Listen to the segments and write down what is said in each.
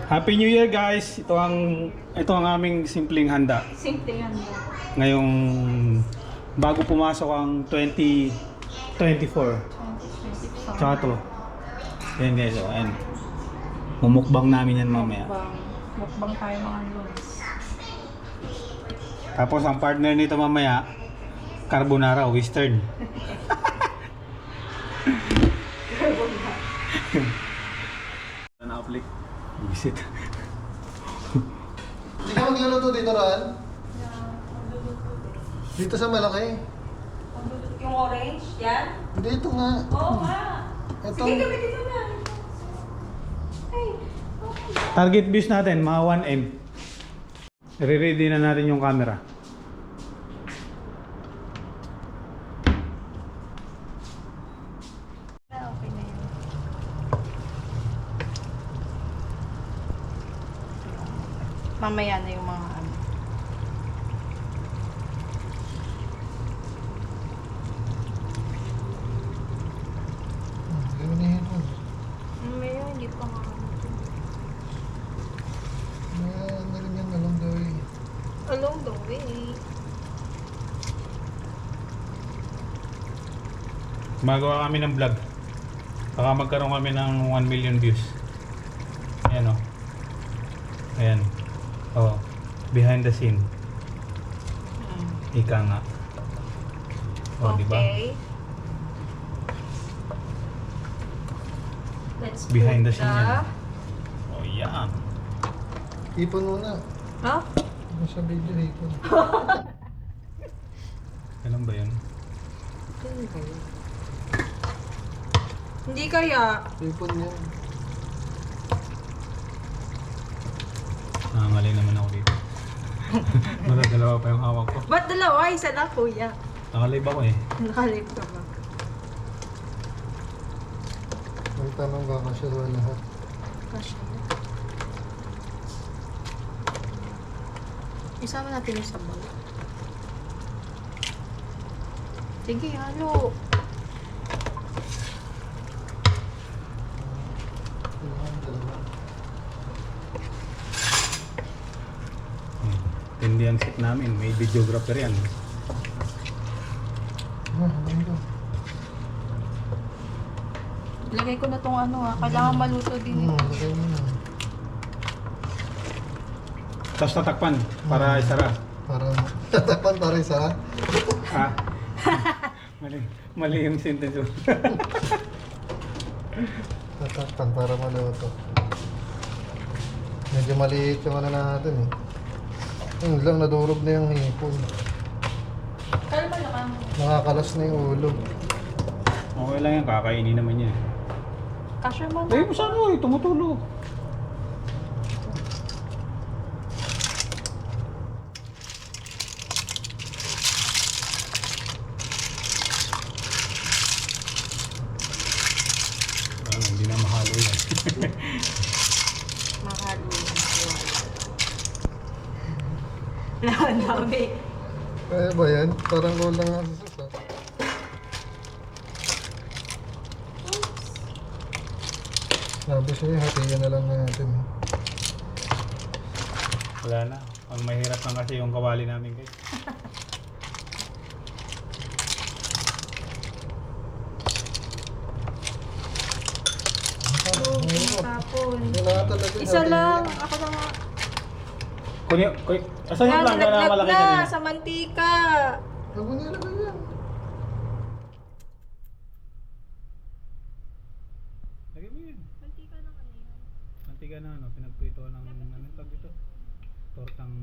Happy New Year guys! Ito ang aming simpleng handa. Simpleng handa. Ngayong bago pumasok ang 2024. 2024. Tsaka to. Ayan guys, oh, ayan. Mumukbang namin yan mamaya. Mukbang tayo mga lunes. Tapos ang partner nito mamaya, carbonara, western. Na-uplick. Visit. Hindi ka magluluto dito, Ran? Dito sa malaki. Yung orange, yan? Dito nga. Oo nga. Ito. Sige, gamitin mo na. Ay, okay. Target views natin, mga 1M. Re-ready na natin yung camera. Okay na yun. Mamaya na yung mga ano. Gano'n na yun. Mamaya, hindi pa nga ano. Ano rin yan, along the way. Along the way. Magawa kami ng vlog. Baka magkaroon kami ng 1 million views. Ayan o. Ayan. Oh, behind the scene. Ika nga. Oh, di ba? Okay. Let's Behind the put scene yan. Oh, yan. Ipon muna. Ha? Ano sa video, ipon. Kailan ba yun? Hindi kaya. Ipon yan. Nangangalay naman ako dito. Dalawa pa yung hawak ko. Ba't dalawa? Isa lang, kuya. Nakalive ako eh. Nakalive ka ba? Ang tanong ba kasi ba lahat? Kasha na. Isama natin yung sabaw. Sige, halo. Dalawa. Hindi ang set namin. May videographer yan. Ano ito? Lagay ko na tong ano kailangan maluto din ito. Lagay mo na. Tapos tatakpan para isara. Para tatapan para isa. Ah. Mali yung sentence. Tatakpan para maluto. Medyo maliit yung ano natin eh. Yun lang, nadurog na yung hipon. Kalma lang. Nakakalas na yung ulo. Okay lang yan. Kakainin naman yan. Kasha mo Eh, na. saan mo eh? Tumutulog. Hindi na mahalo yan. Mahalo yung kuwan. Dami. Kaya ba yan? Parang kulang nga sa susa. Sabi sa'yo, hatiin na lang natin. Wala na. Ang mahirap lang kasi yung kawali namin guys. Tapon. Hindi na talaga. Isa lang. Ako na nga. Kunin. Asan yung plan na Nalaglag malaki na kanina? sa mantika. Huwag mo nilagay yan. Lagyan mo yun. Mantika na kanina. Mantika na ano, pinagprito ng anong tag dito? Tortang...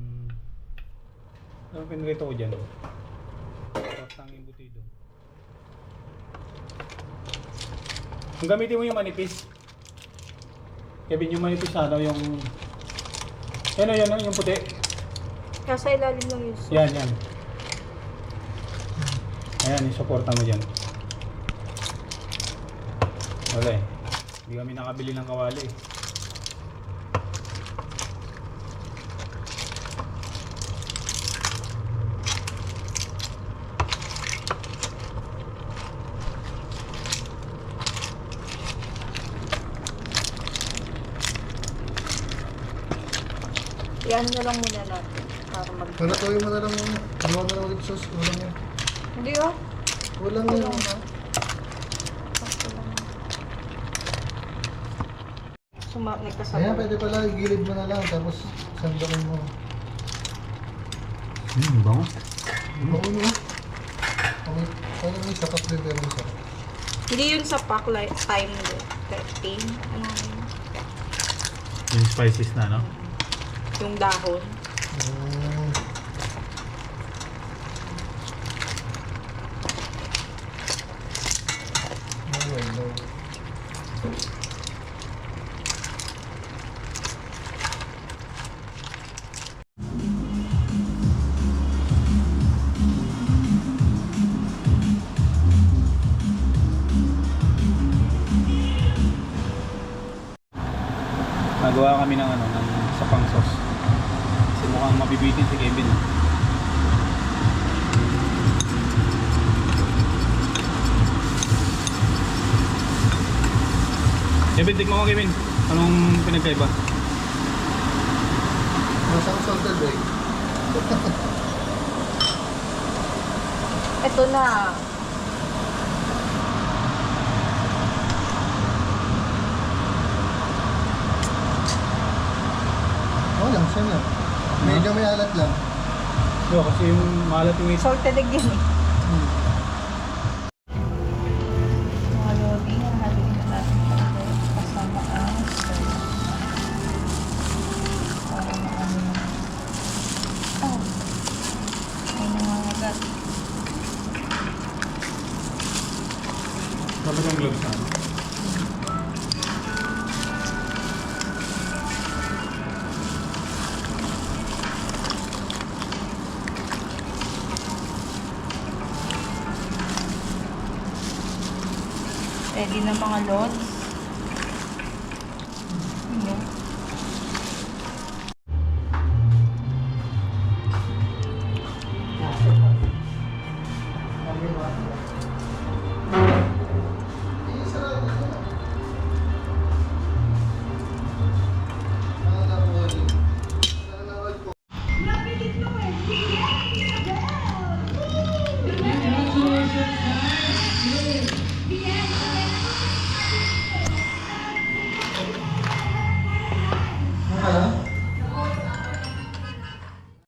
Ano pinagprito ko dyan? Tortang embutido. Kung gamitin mo yung manipis. Kevin, yung manipis na ano, yung... Yan o, yung puti. Nasa ilalim lang yun. Yan. Ayan, isuporta mo dyan. Wala eh. Hindi kami nakabili ng kawali eh. Yan na lang muna natin para mag... Palatuin mo na lang muna. Gawa na lang ulit sauce. Walang yan. Hindi oh. Walang Ano yan. ba? Sakto lang. Nagkasabay. Ayan, pwede pala. Igilid mo na lang. Tapos sandakin mo. Bango. Baon mo. Ano may sapat din pero isa. Hindi yun sa pack like time din. 13. Ano yun? Yung spices na, no? Yung dahon. Mm. Oh, I know. Nagawa kami ng ng sapang sauce. Kasi mukhang mabibitin si Kevin. Kevin, tikman ko Kevin. Anong pinagkaiba? Masang salted egg. Ito na. Oh, lang siya na. Medyo may alat lang. Yo, kasi yung malat yung isa. Salted egg yan eh. Mga lodi, haluin na natin ito kasama ang sauce. Para maano na. Oh. May nangangagat. Talagang gloves na. Ready na mga lods. Ano?